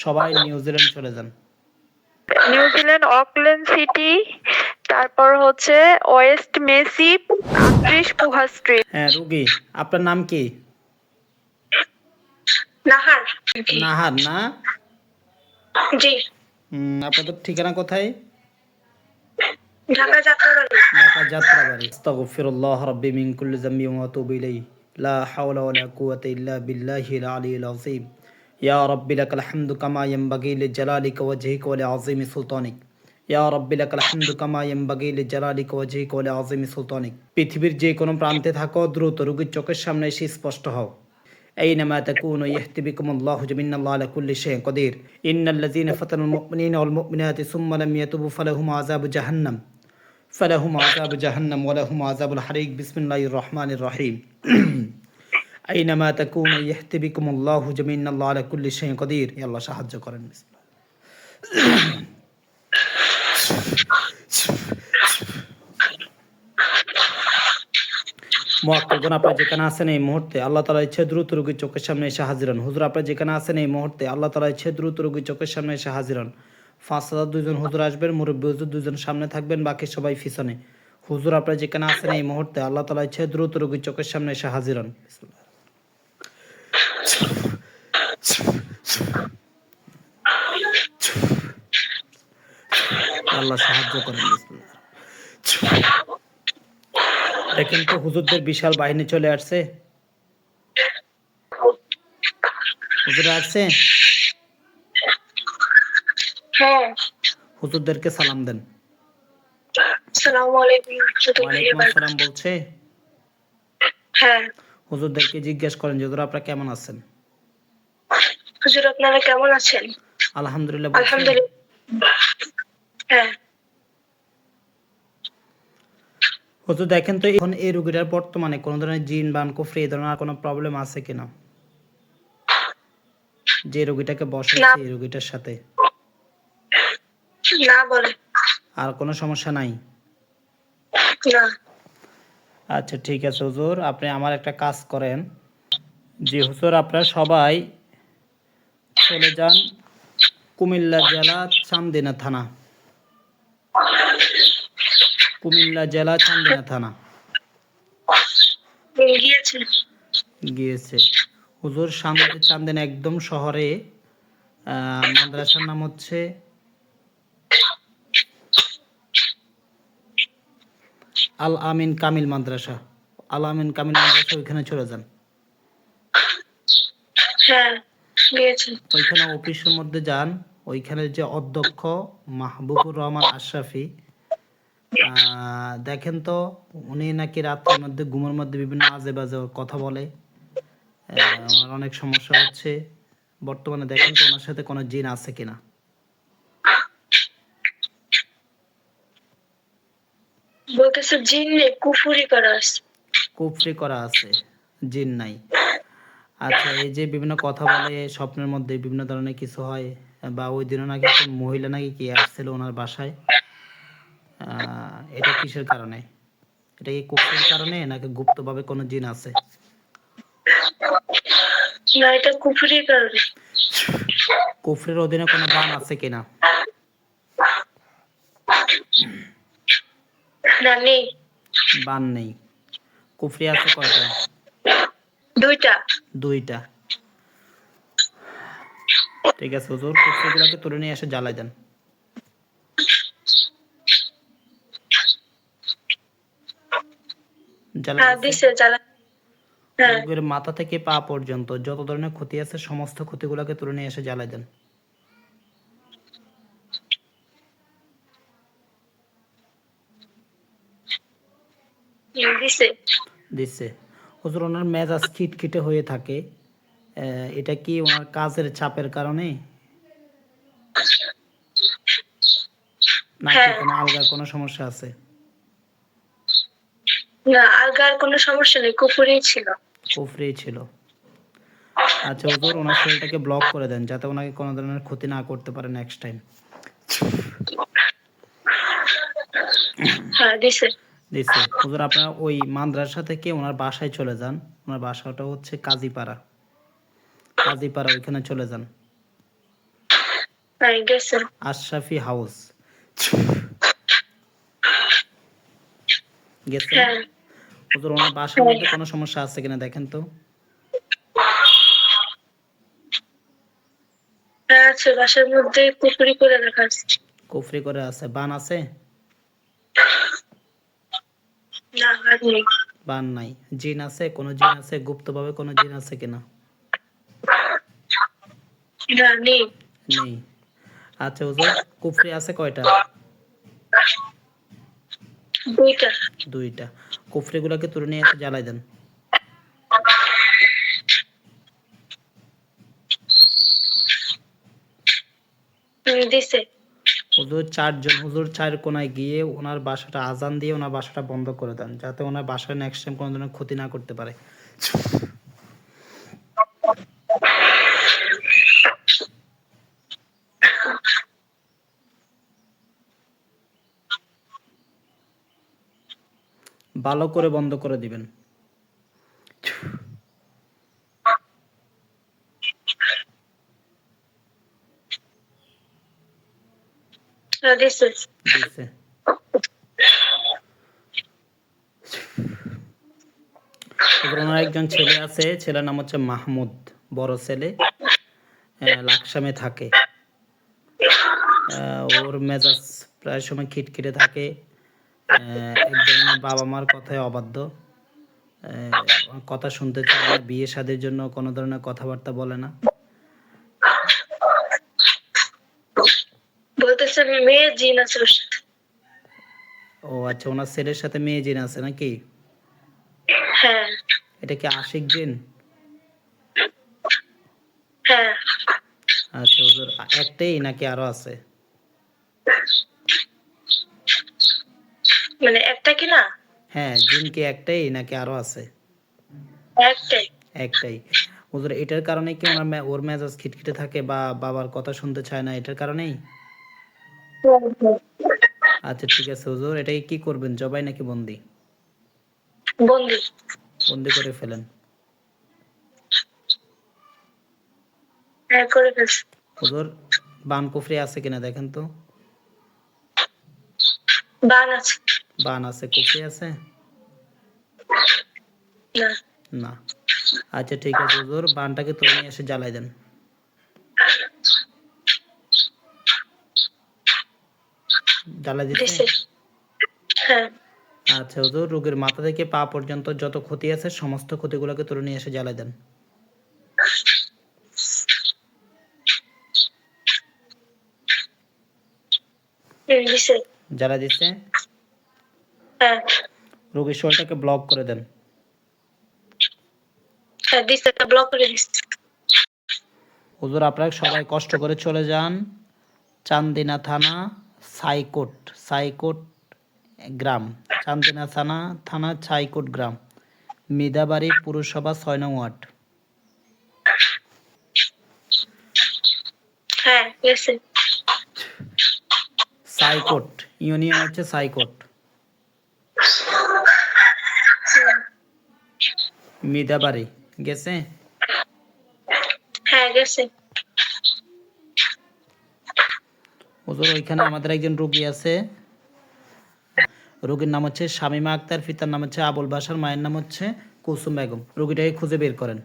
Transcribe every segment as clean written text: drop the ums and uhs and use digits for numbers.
সবাই নিউজিল্যান্ড চলে যান। নিউজিল্যান্ড অকল্যান্ড সিটি, তারপর হচ্ছে ওয়েস্ট মেসি 38 পুহা স্ট্রিট। হ্যাঁ রুগী, আপনার নাম কি? নাহার। নাহার না? জি। আপনাদের ঠিকানা কোথায়? ঢাকা যাত্রাবাড়ি। ঢাকা যাত্রাবাড়ি। আস্তাগফিরুল্লাহ রাব্বি মিন কুল্লি যামবি ওয়া আতুবু ইলাইহি লা হাওলা ওয়ালা কুওয়াতা ইল্লা বিল্লাহিল আলিয়্যিল আযীম। ইয়া রাব্বি লাকাল হামদু কামা ইয়ানবাগি লিজালালিকা ওয়াজহিকা ওয়া লিআযীমি সুলতানিক। ইয়া রাব্বি লাকাল হামদু কামা ইয়ানবাগি লিজালালিকা ওয়াজহিকা ওয়া লিআযীমি সুলতানিক। পৃথিবীর যে কোনো প্রান্তে থাকো, দ্রুত রোগীর চোখের সামনে এসে স্পষ্ট হও। أينما تكونوا يهدي بكم الله جميعا الله على كل شيء قدير إن الذين فتنوا المؤمنين والمؤمنات ثم لم يتوبوا فلهم عذاب جهنم ولهم عذاب الحريق بسم الله الرحمن الرحيم أينما تكونوا يهدي بكم الله جميعا الله على كل شيء قدير يلا সাহায্য করেন মুআক্কিদুন, আপনারা যেখানে আছেন এই মুহূর্তে আল্লাহ তাআলা ইচ্ছে দ্রুত রোগীর চোখের সামনে এসে হাজির হন। হুজুর, আপনারা যেখানে আছেন এই মুহূর্তে আল্লাহ তাআলা ইচ্ছে দ্রুত রোগীর চোখের সামনে এসে হাজির হন। ৫,০০০ দুইজন হুজুর আসবেন, মুরব্বী হুজুর দুইজন সামনে থাকবেন, বাকি সবাই পিছনে। হুজুর, আপনারা যেখানে আছেন এই মুহূর্তে আল্লাহ তাআলা ইচ্ছে দ্রুত রোগীর চোখের সামনে এসে হাজির হন। আল্লাহ সাহায্য করেন। দেখেন তো হুজুরদের বিশাল বাহিনী চলে আসছে। হুজুর আসছে? হ্যাঁ। হুজুরদেরকে সালাম দেন। আসসালামু আলাইকুম। ওয়ালাইকুম আসসালাম বলছে। হ্যাঁ। হুজুরদেরকে জিজ্ঞেস করেন যে হুজুর আপনারা কেমন আছেন? হুজুর আপনারা কেমন আছেন? আলহামদুলিল্লাহ। আলহামদুলিল্লাহ। হ্যাঁ। হুজুর দেখেন তো এখন এই রোগীটার বর্তমানে কোনো ধরনের জিন বান কুফরি এই ধরনের কোনো প্রবলেম আছে কিনা? যে রোগীটাকে বসাইছে এই রোগীটার সাথে না বলে। আর কোনো সমস্যা নাই? না। আচ্ছা ঠিক আছে হুজুর, আপনি আমার একটা কাজ করেন। জি হুজুর, আপনারা সবাই চলে যান কুমিল্লা জেলা চান্দিনা থানা। কুমিল্লা জেলা চান্দিনা থানা গিয়েছে। হুজুর চান্দিনা একদম শহরে মাদ্রাসার নাম হচ্ছে আল আমিন কামিল মাদ্রাসা। আল আমিন কামিল মাদ্রাসা, ওইখানে চলে যান। হ্যাঁ গিয়েছি। ওইখানে অফিসের মধ্যে যান। ওইখানে যে অধ্যক্ষ মাহবুবুর রহমান আশরাফি, দেখেন তো উনি নাকি রাত্রের মধ্যে ঘুমের মধ্যে বিভিন্ন আজে বাজে কথা বলে। ওনার অনেক সমস্যা হচ্ছে বর্তমানে। দেখেন তো ওনার সাথে কোনো জিন আছে কিনা। বলতেছে জিন নেই, কুফরি করা আছে। কুফরি করা আছে, জিন নাই। আচ্ছা, এই যে বিভিন্ন কথা বলে, স্বপ্নের মধ্যে বিভিন্ন ধরনের কিছু হয়, বা ওই দিনও নাকি কোন মহিলা নাকি কি আসছিল ওনার বাসায়, এটা কিসের কারণে? এটা কি কুফরির কারণে নাকি গুপ্তভাবে কোনো জিন আছে? না, এটা কুফরির কারণে। কুফরির অধীনে কোনো বান আছে কিনা? না, নেই। বান নেই। কুফরি আছে কয়টা? দুইটা। দুইটা। ঠিক আছে হুজুর, কুফরিগুলোকে তুলে নিয়ে এসে জ্বালাই দেন। রোগীর মাথা থেকে পা পর্যন্ত যত ধরনের ক্ষতি আছে সমস্ত ক্ষতিগুলোকে তুলে নিয়ে এসে জ্বালাই দেন। দিচ্ছে। হুজুর, ওনার মেজাজ খিটখিটে হয়ে থাকে, এটা কি ওনার কাজের চাপের কারণে নাকি কোনো আলগা কোনো সমস্যা আছে? না, আলগার কোনো সমস্যা নেই, কুফরি ছিল। কুফরি ছিল। আচ্ছা হুজুর, ওনার শরীরটাকে ব্লক করে দেন যাতে ওনাকে কোনো ধরনের ক্ষতি না করতে পারে নেক্সট টাইম। হ্যাঁ দিছে। দিছে। হুজুর, আপনারা ওই মাদ্রাসা থেকে ওনার বাসায় চলে যান। ওনার বাসাটা হচ্ছে কাজীপাড়া। ওইখানে চলে যান। হ্যাঁ গেছে। আশরাফি হাউস গেছে। হ্যাঁ হুজুর ওনার বাসার মধ্যে কোনো সমস্যা আছে কিনা দেখেন তো। হ্যাঁ আছে, বাসার মধ্যে কুফরি করে রাখা আছে। কুফরি করে আছে, বান আছে? না আর নেই। বান নাই। জিন আছে, কোনো জিন আছে, গুপ্তভাবে কোনো জিন আছে কিনা? না নেই। নেই। আচ্ছা হুজুর, কুফরি আছে কয়টা? দুইটা। দুইটা। কুফরিগুলোকে তুলে নিয়ে এসে জ্বালাই দেন। দিছে। হুজুর চারজন, হুজুর চার কোনায় গিয়ে ওনার বাসাটা আজান দিয়ে ওনার বাসাটা বন্ধ করে দেন, যাতে ওনার বাসায় নেক্সট টাইম কোনো ধরনের ক্ষতি না করতে পারে। ভালো করে বন্ধ করে দিবেন। দিছে। দিছে। হুজুর ওনার একজন ছেলে আছে, ছেলের নাম হচ্ছে মাহমুদ, বড় ছেলে, লাকসামে থাকে। ওর মেজাজ প্রায় সময় খিটখিটে থাকে। এক ধরনের বাবা মার কথায় অবাধ্য। কথা শুনতে চায় না, বিয়ে শাদীর জন্য কোনো ধরনের কথাবার্তা বলে না। বলতেছে মেয়ে জিন আছে ওর সাথে। ও আচ্ছা, ওনার ছেলের সাথে মেয়ে জিন আছে নাকি? হ্যাঁ। এটা কি আশিক জিন? হ্যাঁ আচ্ছা হুজুর, একটাই নাকি আরো আছে? মানে একটা কি না? হ্যাঁ, জিন কি একটাই নাকি আরো আছে? একটাই। একটাই। হুজুর এটার কারণে কি ওর মেজাজ খিটখিটে থাকে বা বাবার কথা শুনতে চায় না, এটার কারণেই? আচ্ছা ঠিক আছে হুজুর, এটাকে কি করবেন, জবাই নাকি বন্দি? বন্দি। বন্দি করে ফেলেন। হ্যাঁ করে ফেলছে। হুজুর বান কুফরি আছে কিনা দেখেন তো। বান আছে। বান আছে, কুফরি আছে? না। না। আচ্ছা ঠিক আছে হুজুর, বানটাকে তুলে নিয়ে এসে জ্বালাই দেন। জ্বালাই দিচ্ছে? দিছে। হ্যাঁ। আচ্ছা হুজুর, রোগীর মাথা থেকে পা পর্যন্ত যত ক্ষতি আছে সমস্ত ক্ষতিগুলোকে তুলে নিয়ে এসে জ্বালাই দেন। দিছে। জ্বালাই দিচ্ছে? হ্যাঁ। রোগীর শরীরটাকে ব্লক করে দেন। হ্যাঁ দিছে, ব্লক করে দিছে। হুজুর আপনারা সবাই কষ্ট করে চলে যান চান্দিনা থানা সাইকোট, সাইকোট গ্রাম, চান্দিনা থানা ছাইকোট গ্রাম, মিদাবাড়ি পুরসভা ৬ নং ওয়ার্ড। হ্যাঁ গেছে। সাইকোট ইউনিয়ন হচ্ছে সাইকোট, মিদাবাড়ি। গেছে? হ্যাঁ গেছে। হুজুর ওইখানে আমাদের একজন রোগী আছে, রোগীর নাম হচ্ছে শামীমা আক্তার, পিতার নাম হচ্ছে আবুল বাশার, মায়ের নাম হচ্ছে কুসুম বেগম। রোগীটাকে খুঁজে বের করেন।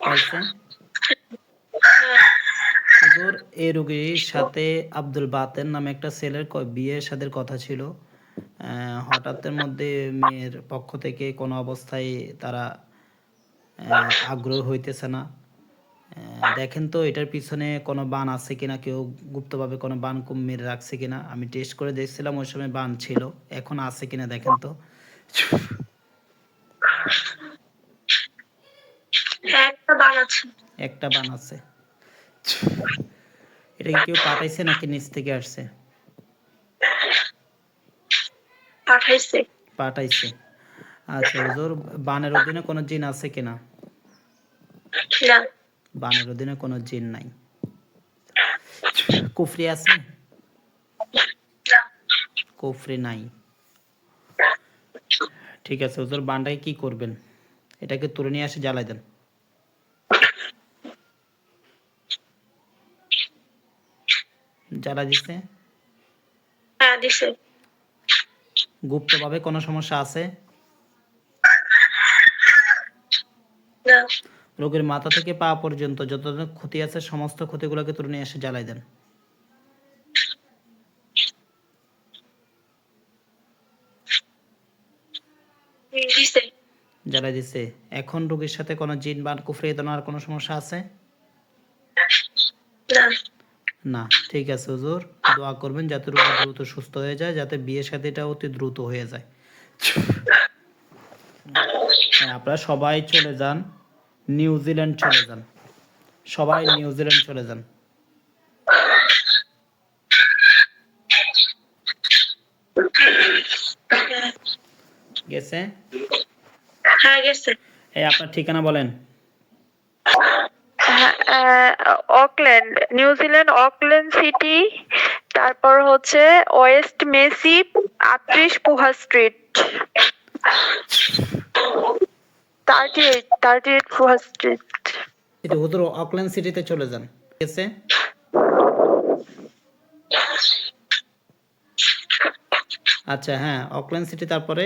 পাইছে? হুজুর এই রোগীর সাথে আব্দুল বাতেন নামে একটা ছেলের বিয়ে শাদীর কথা ছিল। হঠাৎের মধ্যে মেয়ের পক্ষ থেকে কোনো অবস্থায় তারা আগ্রহ হইতেছে না। দেখেন তো এটার পিছনে কোনো বান আছে কিনা, কেউ গুপ্তভাবে কোনো বান মেরে রাখছে কিনা। আমি টেস্ট করে দেখছিলাম, ওই সময় বান ছিল, এখন আছে কিনা দেখেন তো। হ্যাঁ একটা বান আছে। একটা বান আছে। এটা কি কেউ পাঠাইছে নাকি নিচ থেকে আসছে? পাঠাইছে। পাঠাইছে। আচ্ছা হুজুর, বানের অধীনে কোনো জিন আছে কিনা? না। বানের অধীনে কোনো জিন নাই। কুফরি আছে? না। কুফরি নাই। ঠিক আছে হুজুর, বানটাকে কি করবেন? এটাকে তুলে নিয়ে এসে জ্বালাই দেন। জ্বালা দিছে? হ্যাঁ দিছে। গুপ্তভাবে কোনো সমস্যা আছে? না। রোগীর মাথা থেকে পা পর্যন্ত যত ক্ষতি আছে সমস্ত ক্ষতিগুলোকে তুলে নিয়ে এসে জ্বালাই দেন। দিছে। জ্বালাই দিছে। এখন রোগীর সাথে কোনো জিন বা কুফরি আর কোনো সমস্যা আছে? না। না, ঠিক আছে হুজুর। দোয়া করবেন যাতে রোগী দ্রুত সুস্থ হয়ে যায়, যাতে বিয়ে শাদীটা অতি দ্রুত হয়ে যায়। হ্যাঁ, আপনারা সবাই চলে যান, নিউজিল্যান্ড চলে যান। সবাই নিউজিল্যান্ড চলে যান। গেছে? হ্যাঁ গেছে। এই আপনার ঠিকানা বলেন। অকল্যান্ড, নিউজিল্যান্ড অকল্যান্ড সিটি, তারপর হচ্ছে west Massey 38 Puha street, 38 Puha street. City হুজুর অকল্যান্ড সিটিতে চলে যান। গেছে? আচ্ছা হ্যাঁ, অকল্যান্ড সিটি, তারপরে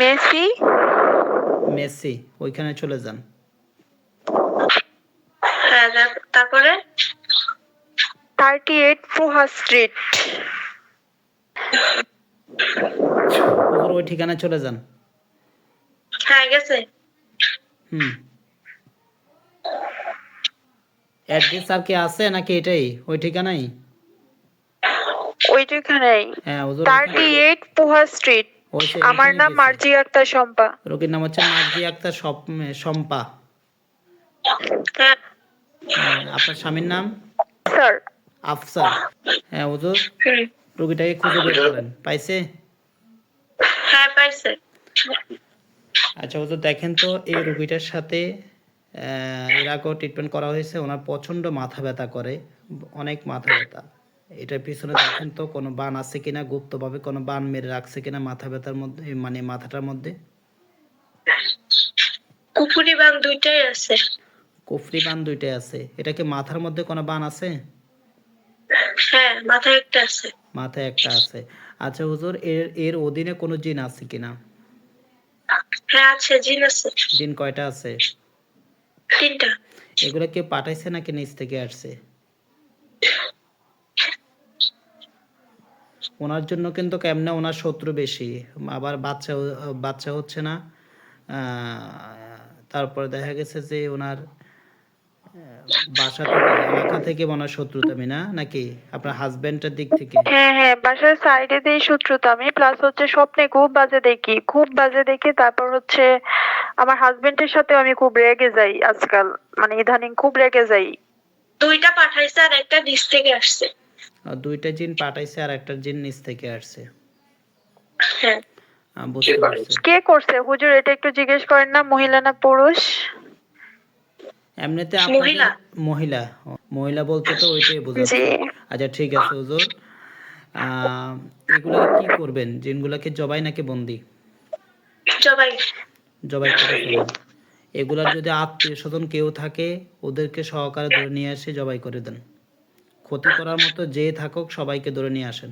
মেসি মেসি, ওইখানে চলে যান। হ্যাঁ তারপরে 38 পুহা স্ট্রিট। হুজুর ওই ঠিকানায় চলে যান। হ্যাঁ গেছে। অ্যাড্রেস আর কি আছে নাকি এটাই ওই ঠিকানাই? ওই ঠিকানাই, হ্যাঁ হুজুর 38 পুহা স্ট্রিট। ওই আমার নাম মার্জি আক্তার শম্পা। রোগীর নাম হচ্ছে মার্জি আক্তার শম্পা। হ্যাঁ। আপনার স্বামীর নাম? স্যার আফসার। হ্যাঁ হুজুর, রোগীটাকে খুঁজে বের করেন। পাইছে? হ্যাঁ পাইছে। আচ্ছা হুজুর, দেখেন তো এই রোগীটার সাথে এর আগেও ট্রিটমেন্ট করা হয়েছে। ওনার প্রচণ্ড মাথা ব্যথা করে, অনেক মাথা ব্যথা। এটার পিছনে দেখেন তো কোনো বান আছে কিনা, গুপ্তভাবে কোনো বান মেরে রাখছে কিনা মাথা ব্যথার মধ্যে, মানে মাথাটার মধ্যে। কুফুরি বান দুইটাই আছে। কুফরি বান দুইটাই আছে। এটা কি মাথার মধ্যে কোনো বান আছে? হ্যাঁ মাথায় একটা আছে। মাথায় একটা আছে। আচ্ছা হুজুর, এর এর অধীনে কোনো জিন আছে কিনা? হ্যাঁ আছে, জিন আছে। জিন কয়টা আছে? 3টা। এগুলো কে পাঠাইছে নাকি নিচ থেকে আসছে? ওনার জন্য কিন্তু কেমনে ওনার শত্রু বেশি, আবার বাচ্চা হচ্ছে না। তারপরে দেখা গেছে যে ওনার বাসা থেকে, এলাকা থেকে মনে হয় শত্রুতামি, না নাকি আপনার হাজবেন্ডের দিক থেকে? হ্যাঁ, বাসার সাইডে দিয়ে শত্রুতা আমি, প্লাস হচ্ছে স্বপ্নে খুব বাজে দেখি, তারপর হচ্ছে আমার হাজবেন্ডের সাথেও আমি খুব রেগে যাই আজকাল, মানে ইদানিং খুব রেগে যাই। 2টা পাঠাইছে আর একটা নিচ থেকে আসছে। দুইটা জিন পাঠাইছে আর একটা জিন নিচ থেকে আসছে। হ্যাঁ। বুঝতে পারছি। কে করছে হুজুর, এটা একটু জিজ্ঞেস করেন না, মহিলা না পুরুষ? এমনিতে মহিলা। মহিলা। মহিলা বলতে তো ওইটাই বোঝাচ্ছে। আচ্ছা ঠিক আছে হুজুর, এগুলা কি করবেন? জিনগুলাকে জবাই নাকি বন্দি? জবাই। জবাই করে ফেলেন। এগুলার যদি আত্মীয় স্বজন কেউ থাকে ওদেরকে সহকারে ধরে নিয়ে এসে জবাই করে দেন। ক্ষতি করার মতো যে থাকুক সবাইকে ধরে নিয়ে আসেন।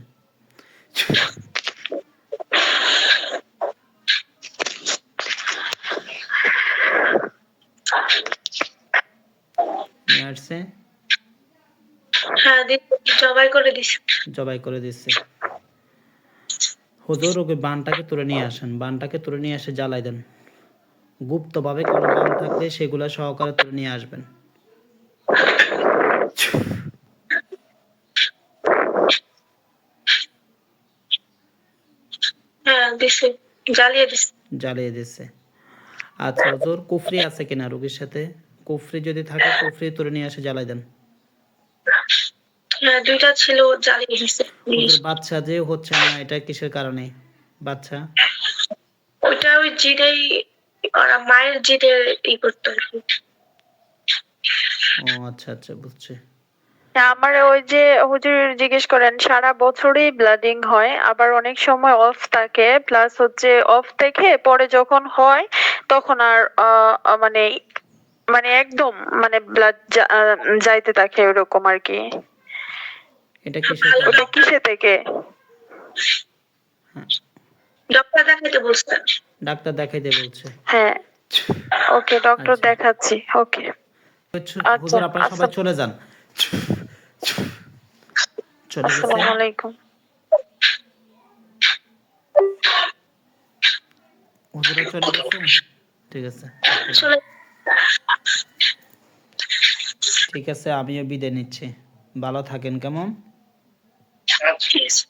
নিয়ে আসছে? হ্যাঁ জবাই করে দিছে। জবাই করে দিচ্ছে। হুজুর ওকে বানটাকে তুলে নিয়ে আসেন, বানটাকে তুলে নিয়ে এসে জ্বালাই দেন। গুপ্তভাবে কোনো বান থাকলে সেগুলা সহকারে তুলে নিয়ে আসবেন। হ্যাঁ দিছে, জ্বালিয়ে দিছে। জ্বালিয়ে দিচ্ছে। আচ্ছা হুজুর, কুফরি আছে কিনা রোগীর সাথে? কুফরি যদি থাকে কুফরি তুলে নিয়ে এসে জ্বালাই দেন। হ্যাঁ 2টা ছিল, জ্বালিয়ে দিছে। হুজুর বাচ্চা যে হচ্ছে না, এটা কিসের কারণে বাচ্চা? ওইটা ওই জিরেই, ওরা মায়ের জিরে করতো আর কি। ও আচ্ছা আচ্ছা, বুঝছি। আমার ওই যে হুজুর জিজ্ঞেস করেন, সারা বছরই ব্লাডিং হয়, আবার অনেক সময় অফ থাকে, প্লাস হচ্ছে অফ থেকে পরে যখন হয় তখন আর মানে মানে একদম মানে ব্লাড যাইতে থাকে, ওরকম আর কি। এটা কিসের ভালো। কারণে? ওটা কিসে থেকে? হ্যাঁ, ডক্টর দেখাইতে বলছেন। ডাক্তার দেখাইতে বলছে। হ্যাঁ, ওকে ডক্টর আচ্ছা দেখাচ্ছি। ওকে, আচ্ছা, হুজুর আপনারা সবাই চলে যান। চলে গেছে। আসসালামু আলাইকুম। হুজুরা চলে গেছে। ঠিক আছে, চলে ঠিক আছে, আমিও বিদায় নিচ্ছি। ভালো থাকেন কেমন? ঠিক আছে।